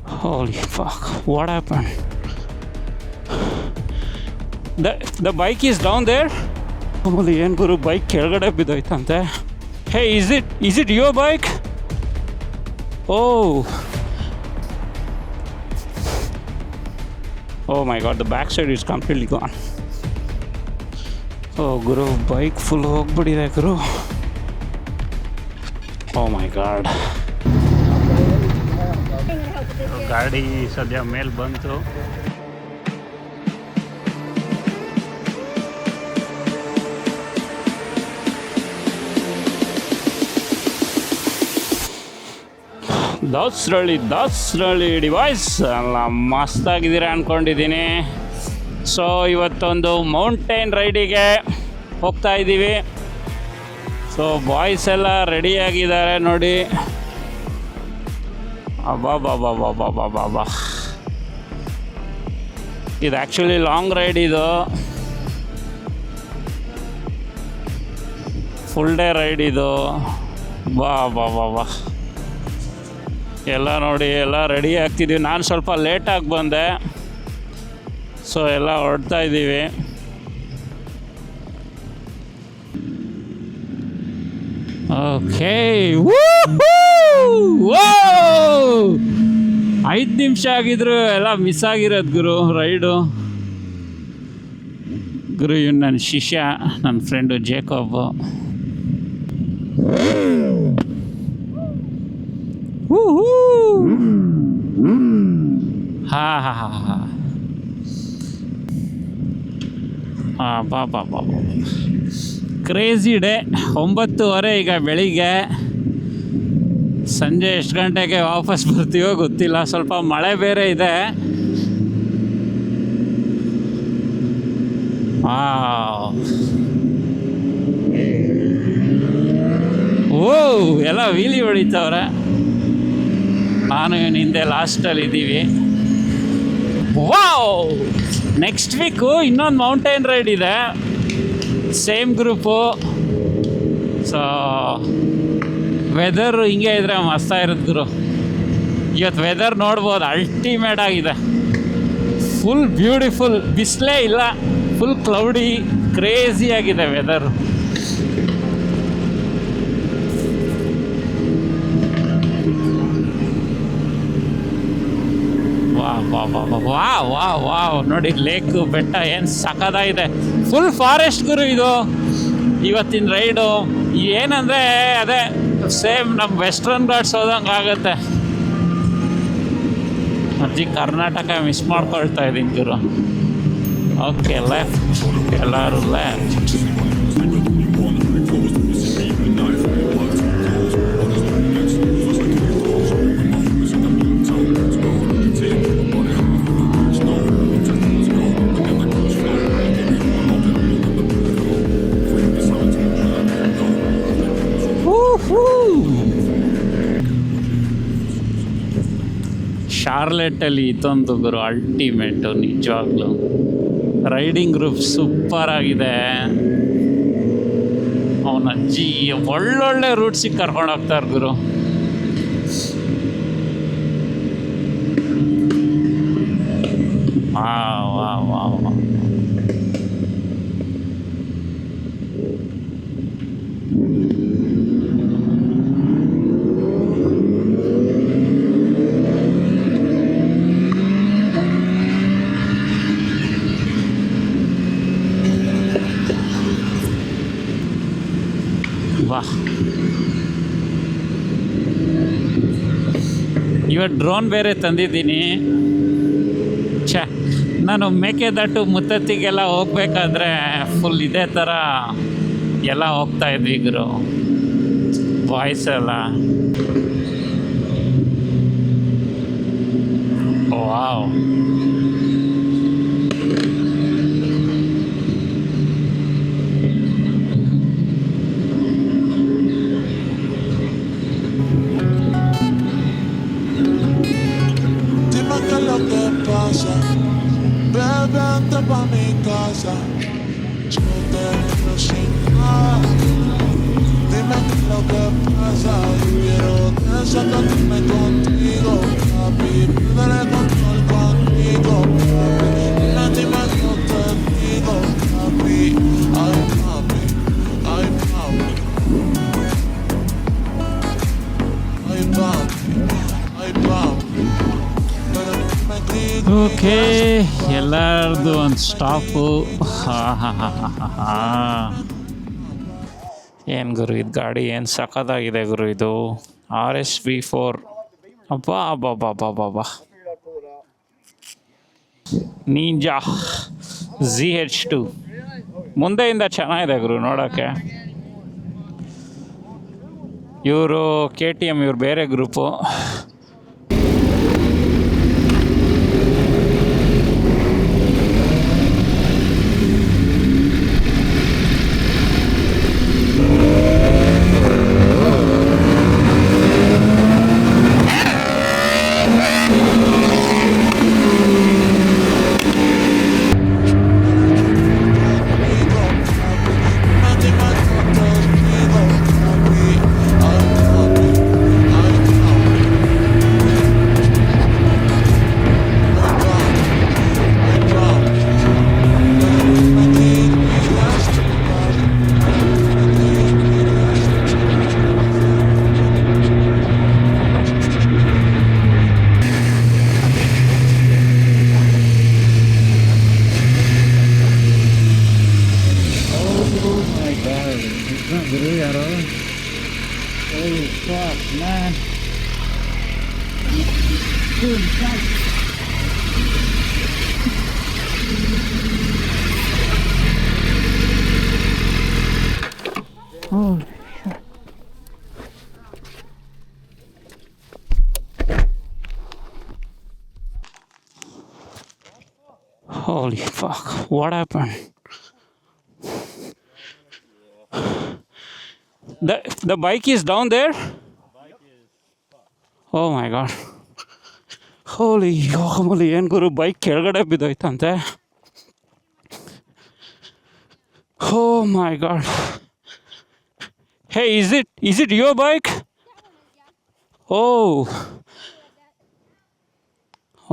Holy fuck, what happened? The bike is down there? Holy ಏನು ಗುರು bike ಕೆಳಗಡೆ ಬಿದ್ದೋಯ್ತಂತೆ. Hey, is it your bike? Oh my god, the back side is completely gone. Oh Guru bike full ಹೋಗ್ಬಿಟ್ಟಿದೆ ಗುರು. Oh my god. ಗಾಡಿ ಸದ್ಯ ಮೇಲೆ ಬಂತು. Dasarahalli device ಎಲ್ಲ ಮಸ್ತಾಗಿದ್ದೀರಾ ಅಂದ್ಕೊಂಡಿದ್ದೀನಿ. So ಇವತ್ತೊಂದು ಮೌಂಟೇನ್ ರೈಡಿಗೆ ಹೋಗ್ತಾ ಇದ್ದೀವಿ. ಸೊ ಬಾಯ್ಸ್ ಎಲ್ಲ ರೆಡಿಯಾಗಿದ್ದಾರೆ ನೋಡಿ. ಅಬ್ಬಾ ಇದು ಆ್ಯಕ್ಚುಲಿ ಲಾಂಗ್ ರೈಡ್, ಇದು ಫುಲ್ ಡೇ ರೈಡ್ ಇದು. ಬಾ ಎಲ್ಲ ನೋಡಿ, ಎಲ್ಲ ರೆಡಿ ಆಗ್ತಿದ್ದೀವಿ. ನಾನು ಸ್ವಲ್ಪ ಲೇಟಾಗಿ ಬಂದೆ, ಸೊ ಎಲ್ಲ ಹೊರಡ್ತಾ ಇದ್ದೀವಿ. ಓಕೆ, 5 ನಿಮಿಷ ಆಗಿದ್ರು ಎಲ್ಲ ಮಿಸ್ ಆಗಿರೋದು ಗುರು ರೈಡು. ಗುರು ಇವ್ನು ನನ್ನ ಶಿಷ್ಯ, ನನ್ನ ಫ್ರೆಂಡು ಜೇಕಬ್. ಬಾ ಕ್ರೇಜಿ ಡೇ. 9:30 ಈಗ ಬೆಳಿಗ್ಗೆ. ಸಂಜೆ ಎಷ್ಟು ಗಂಟೆಗೆ ವಾಪಸ್ ಬರ್ತೀವೋ ಗೊತ್ತಿಲ್ಲ. ಸ್ವಲ್ಪ ಮಳೆ ಬೇರೆ ಇದೆ. ಎಲ್ಲ ವೀಲಿ ಹೊಡಿತವ್ರೆ. ನಾನು ಹಿಂದೆ ಲಾಸ್ಟಲ್ಲಿ ಇದ್ದೀವಿ. ವಾವ್, ನೆಕ್ಸ್ಟ್ ವೀಕು ಇನ್ನೊಂದು ಮೌಂಟೇನ್ ರೈಡ್ ಇದೆ, ಸೇಮ್ ಗ್ರೂಪು. ಸೊ ವೆದರು ಹಿಂಗೆ ಇದ್ರೆ ಮಸ್ತಾಗಿರುತ್ತೆ ಗುರು. ಇವತ್ತು ವೆದರ್ ನೋಡ್ಬೋದು, ಅಲ್ಟಿಮೇಟ್ ಆಗಿದೆ. ಫುಲ್ ಬ್ಯೂಟಿಫುಲ್, ಬಿಸಿಲೇ ಇಲ್ಲ, ಫುಲ್ ಕ್ಲೌಡಿ, ಕ್ರೇಜಿ ಆಗಿದೆ ವೆದರು. ವಾವ್ ನೋಡಿ, ಲೇಕು, ಬೆಟ್ಟ ಏನು ಸಖತ್ತಾಗಿದೆ. ಫುಲ್ ಫಾರೆಸ್ಟ್ ಗುರು ಇದು ಇವತ್ತಿನ ರೈಡು. ಏನಂದರೆ ಅದೇ ಸೇಮ್ ನಮ್ಮ ವೆಸ್ಟರ್ನ್ ಘಾಟ್ಸ್ ಹೋದಂಗೆ ಆಗುತ್ತೆ. ಅಜ್ಜಿ ಕರ್ನಾಟಕ ಮಿಸ್ ಮಾಡ್ಕೊಳ್ತಾ ಇದ್ದೀನಿ ಗುರು. ಓಕೆ, ಲೆಫ್ಟ್, ಎಲ್ಲರೂ ಲೆಫ್ಟ್. ಶಾರ್ಲೆಟಲ್ಲಿ ಇದೊಂದು ಗುರು ಅಲ್ಟಿಮೇಟು, ನಿಜವಾಗ್ಲೂ ರೈಡಿಂಗ್ ಗ್ರೂಪ್ ಸೂಪರ್ ಆಗಿದೆ. ಅವನ ಅಜ್ಜಿ ಒಳ್ಳೊಳ್ಳೆ ರೂಟ್ಸಿಗೆ ಕರ್ಕೊಂಡು ಹೋಗ್ತಾರೆ ಗುರು. ವಾ ಇವತ್ತು ಡ್ರೋನ್ ಬೇರೆ ತಂದಿದ್ದೀನಿ. ನಾನು ಮೇಕೆದಾಟು ಮುತ್ತತ್ತಿಗೆಲ್ಲ ಹೋಗ್ಬೇಕಾದ್ರೆ ಫುಲ್ ಇದೇ ಥರ ಎಲ್ಲ ಹೋಗ್ತಾ ಇದ್ವಿ ಗುರು, ಬಾಯ್ಸ್ ಎಲ್ಲ. Wow, Vente pa' mi casa, yo te quiero sin nada. Dime qué es lo que pasa, yo quiero okay, ಎಲ್ಲರದು ಒಂದು ಸ್ಟಾಪು. ಏನು ಗುರು ಇದು ಗಾಡಿ ಏನು ಸಖತ್ತಾಗಿದೆ ಗುರು. ಇದು RS V4. ಅಬ್ಬಾ ಅಬ್ಬಾ ಅಬ್ಬಾ ಅಬ್ಬಾ, ನಿಂಜಾ ZH2 ಮುಂದೆಯಿಂದ ಚೆನ್ನಾಗಿದೆ ಗುರು ನೋಡೋಕ್ಕೆ. ಇವರು KTM, ಇವ್ರು ಬೇರೆ ಗ್ರೂಪು. ಗುರು ಯಾರೋ holy fuck, what happened? The bike is down there? Oh my god. Holy holy, ಏನು ಗುರು ಬೈಕ್ ಕೆಳಗಡೆ ಬಿದ್ದೋಯ್ತಂತೆ. Oh my god. Hey, is it your bike? Oh.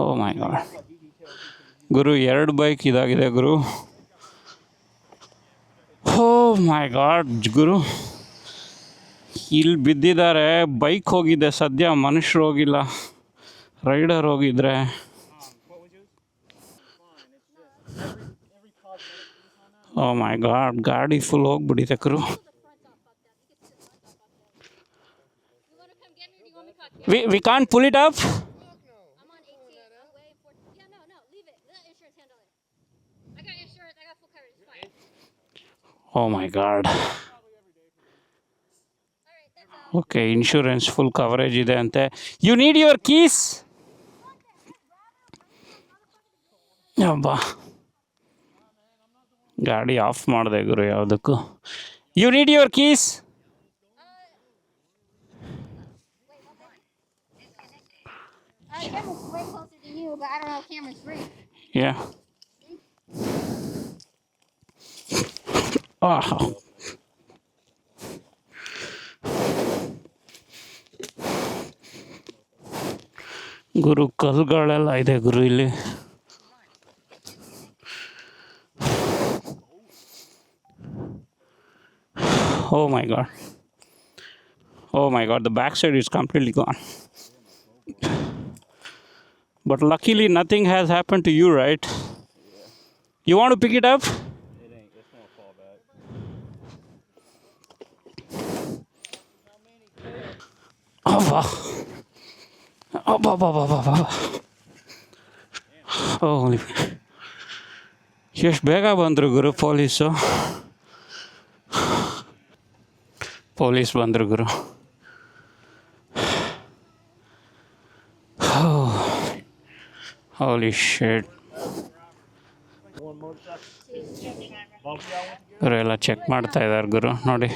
Oh my god. ಗುರು ಎರಡು bike ಇದಾಗಿದೆ ಗುರು. Oh my god ಗುರು, ಇಲ್ಲಿ ಬಿದ್ದಿದ್ದಾರೆ. Bike ಹೋಗಿದೆ ಸದ್ಯ, ಮನುಷ್ಯರು ಹೋಗಿಲ್ಲ. ರೈಡರ್ ಹೋಗಿದ್ರೆ. ಓ ಮೈ ಗಾಡ್, ಗಾಡಿ ಫುಲ್ ಹೋಗ್ಬಿಟ್ಟಿದೆ ಗುರು. We can't pull it up? Oh my god. Okay, insurance full coverage ಇದೆ ಅಂತೆ. You need your keys. ಅಬ್ಬಾ, ಗಾಡಿ ಆಫ್ ಮಾಡಿದೆ ಗುರು ಯಾವುದಕ್ಕೂ. You need your keys. Yeah. ಗುರು ಕಲ್ಲುಗಳೆಲ್ಲ ಇದೆ ಗುರು ಇಲ್ಲಿ. Oh my god. Oh my god, the backside is completely gone. But luckily nothing has happened to you, right? You want to pick it up? It's gonna fall back. Oh wow. ಹೋಲಿ, ಎಷ್ಟು ಬೇಗ ಬಂದರು ಗುರು police ಬಂದರು ಗುರು. ಹೋಲಿ ಶಿಟ್. ಗುರು ಎಲ್ಲ check ಮಾಡ್ತಾ ಇದ್ದಾರೆ ಗುರು ನೋಡಿ.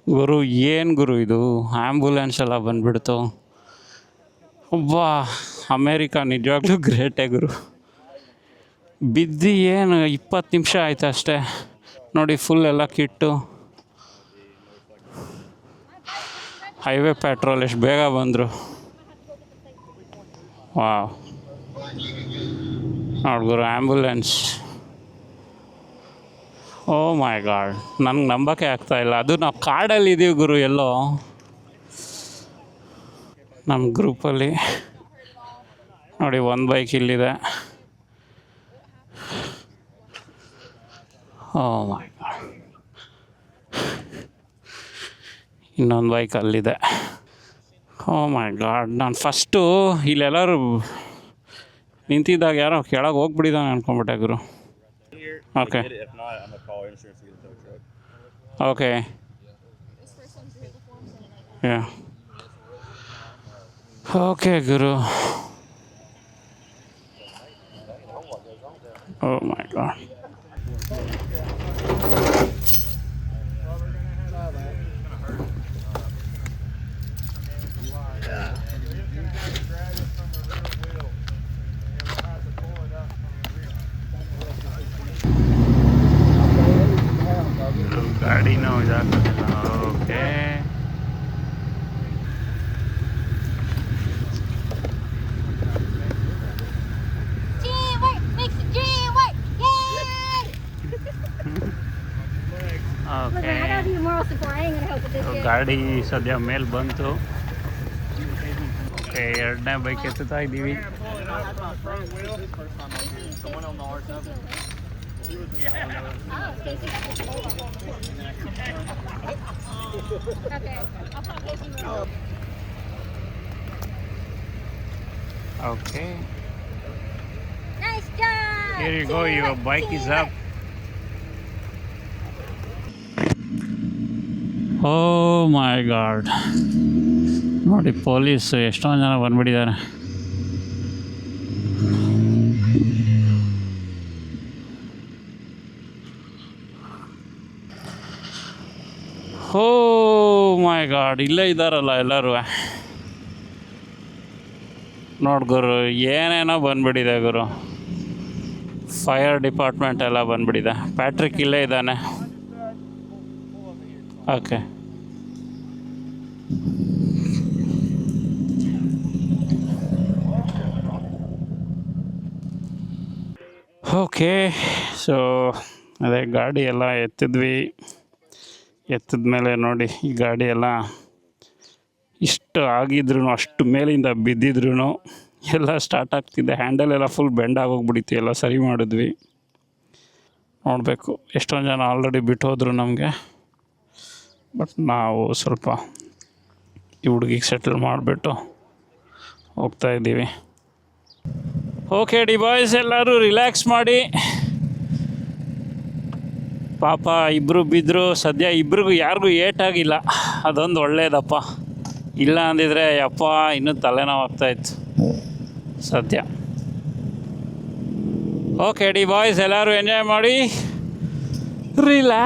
ಗುರು ಏನು ಗುರು ಇದು, ಆ್ಯಂಬುಲೆನ್ಸ್ ಎಲ್ಲ ಬಂದುಬಿಡ್ತು. ಒಬ್ಬ ಅಮೇರಿಕಾ ನಿಜವಾಗ್ಲೂ ಗ್ರೇಟೇ ಗುರು. ಬಿದ್ದು ಏನು 20 ನಿಮಿಷ ಆಯ್ತು ಅಷ್ಟೇ ನೋಡಿ, ಫುಲ್ ಎಲ್ಲ ಕಿಟ್ಟು. ಹೈವೇ ಪೆಟ್ರೋಲ್ ಎಷ್ಟು ಬೇಗ ಬಂದರು. ವಾವ್, ನೋಡಿ ಗುರು ಆ್ಯಂಬುಲೆನ್ಸ್. ಓ ಮೈ ಗಾಡ್, ನನಗೆ ನಂಬಕ್ಕೆ ಆಗ್ತಾ ಇಲ್ಲ. ಅದು ನಾವು ಕಾಡಲ್ಲಿ ಇದ್ದೀವಿ ಗುರು, ಎಲ್ಲೋ ನಮ್ಮ ಗ್ರೂಪಲ್ಲಿ. ನೋಡಿ, ಒಂದು ಬೈಕ್ ಇಲ್ಲಿದೆ. ಓ ಮೈ ಗಾಡ್, ಇನ್ನೊಂದು ಬೈಕ್ ಅಲ್ಲಿದೆ. ಓ ಮೈ ಗಾಡ್, ನಾನು ಫಸ್ಟು ಇಲ್ಲೆಲ್ಲರೂ ನಿಂತಿದ್ದಾಗ ಯಾರೋ ಕೆಳಗೆ ಹೋಗ್ಬಿಟ್ಟಿದ್ದಾನೆ ಅನ್ಕೊಂಬಿಟ್ಟೆ ಗುರು. Okay. Get it. If not, I'm gonna call insurance to get a tow truck. Okay, yeah, okay ಗುರು. Oh my God. ಗಾಡಿನೂ ಇದಾಗ್ತದಿಲ್ಲ. Okay, Teamwork makes the dream work. Yay! Okay. Listen, I gotta be the moral support. I ain't gonna help with this shit. ಗಾಡಿ ಸದ್ಯ ಮೇಲೆ ಬಂತು. Okay, ಎರಡನೇ bike ಎತ್ತುತ್ತಾ ಇದ್ದೀವಿ. Oh, Stacy got this hold on. Okay, I'll call Casey Monroe. Okay, Nice job! here you go, your bike is up. Oh my God, ನೋಡಿ police ಎಷ್ಟೊಂದು ಜನ ಬಂದ್ಬಿಟ್ಟಿದ್ದಾರೆ. ಓ my god, ಇಲ್ಲೇ ಇದ್ದಾರಲ್ಲ ಎಲ್ಲರೂ. ನೋಡಿ ಗುರು, ಏನೇನೋ ಬಂದ್ಬಿಟ್ಟಿದೆ ಗುರು. ಫೈರ್ ಡಿಪಾರ್ಟ್ಮೆಂಟ್ ಎಲ್ಲ ಬಂದ್ಬಿಟ್ಟಿದೆ. ಪ್ಯಾಟ್ರಿಕ್ ಇಲ್ಲೇ ಇದ್ದಾನೆ. Okay, okay. ಸೊ ಅದೇ ಗಾಡಿ ಎಲ್ಲ ಎತ್ತಿದ್ವಿ. ಎತ್ತಿದ್ಮೇಲೆ ನೋಡಿ, ಈ ಗಾಡಿ ಎಲ್ಲ ಇಷ್ಟು ಆಗಿದ್ರು, ಅಷ್ಟು ಮೇಲಿಂದ ಬಿದ್ದಿದ್ರು ಎಲ್ಲ ಸ್ಟಾರ್ಟ್ ಆಗ್ತಿದೆ. ಹ್ಯಾಂಡಲ್ ಎಲ್ಲ ಫುಲ್ ಬೆಂಡ್ ಆಗೋಗ್ಬಿಟ್ಟಿತ್ತು. ಎಲ್ಲ ಸರಿ ಮಾಡಿದ್ವಿ. ನೋಡಬೇಕು, ಎಷ್ಟೊಂದು ಜನ ಆಲ್ರೆಡಿ ಬಿಟ್ಟು ಹೋದರು ನಮಗೆ. ಬಟ್ ನಾವು ಸ್ವಲ್ಪ ಈ ಹುಡುಗಿಗೆ ಸೆಟಲ್ ಮಾಡಿಬಿಟ್ಟು ಹೋಗ್ತಾಯಿದ್ದೀವಿ. ಓಕೆ ಡಿ ಬಾಯ್ಸ್, ಎಲ್ಲರೂ ರಿಲ್ಯಾಕ್ಸ್ ಮಾಡಿ. ಪಾಪ ಇಬ್ಬರು ಬಿದ್ದರು. ಸದ್ಯ ಇಬ್ರಿಗೂ ಯಾರಿಗೂ ಏಟಾಗಿಲ್ಲ, ಅದೊಂದು ಒಳ್ಳೇದಪ್ಪ. ಇಲ್ಲ ಅಂದಿದ್ರೆ ಯಪ್ಪ ಇನ್ನೂ ತಲೆನೋವು ಆಗ್ತಾಯಿತ್ತು ಸದ್ಯ. ಓಕೆ ಡಿ ಬಾಯ್ಸ್, ಎಲ್ಲರೂ ಎಂಜಾಯ್ ಮಾಡಿ, ರಿಲ್ಯಾಕ್ಸ್.